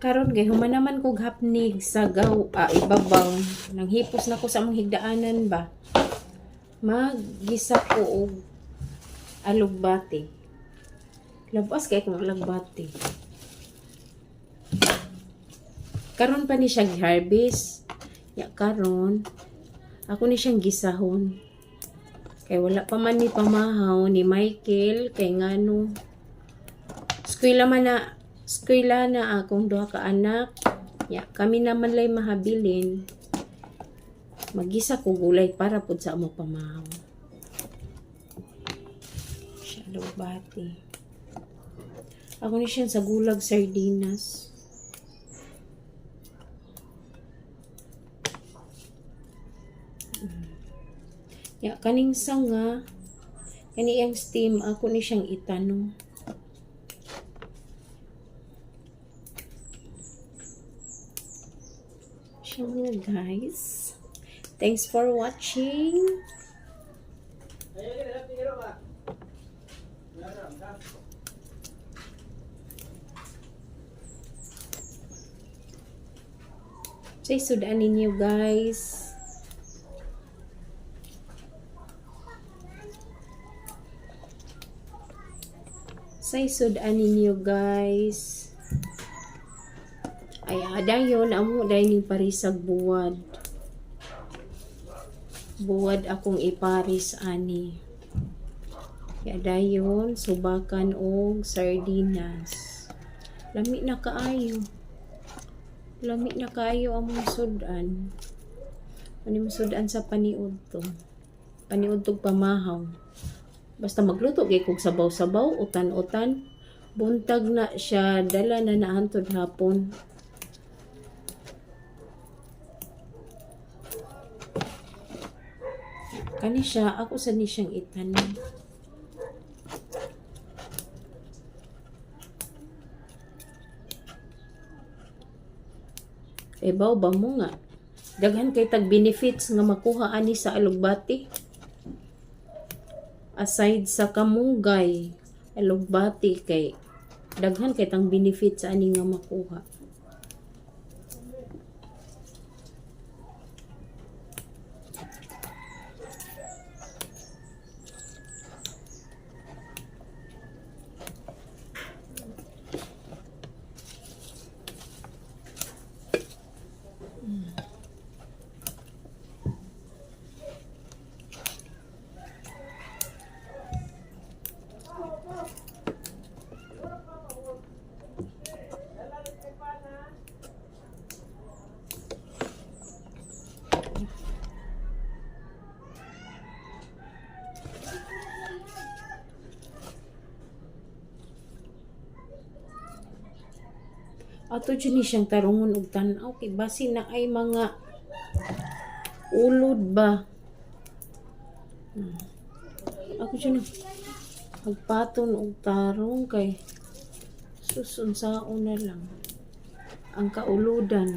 Karon gay human naman kog hapnig sa ibabaw nang hipos na ko sa among higdaanan ba. Maggisa ko og alugbati. Labas kay kung alugbati. Karon pa ni siya harvest. Ya karon ako ni siyang gisahon. Kay wala pa man ni pamahaw ni Michael kay ngano. Eskwela na akong duha ka anak. Ya, kami naman lay mahabilin. Magisa ko gulay para pud sa amo pamahaw. Siya alugbati. Ako ni siya sa gulag sardinas. Ya, kaning sanga, kaniyang steam, ako ni siyang itanong. Siya mga guys. Thanks for watching. Say sudan ninyo guys. Say sudan ninyo guys. Ay adayon amo dahil parisag buwad. Buwad akong iparis ani. Kaya dayon subakan og sardinas. Lami na kaayo. Lami na kaayo among sudan. Ani mo sudan sa paniud to. Paniud tog pamahaw. Basta magluto kay kog sabaw-sabaw, utan-utan, buntag na siya, dala na naantod hapon. Kani siya, ako sa ni siyang itanim. Baw ba mo nga? Daghan kay tag benefits nga makuha ani sa alugbati. Aside sa kamunggay, alugbati kay daghan kay tang benefits ani nga makuha. Ato dyan ni siyang tarungon og tanaw kay basi na ay mga ulod ba. Ako dyan magpaton og tarong kay susunsaon na lang ang kauludan.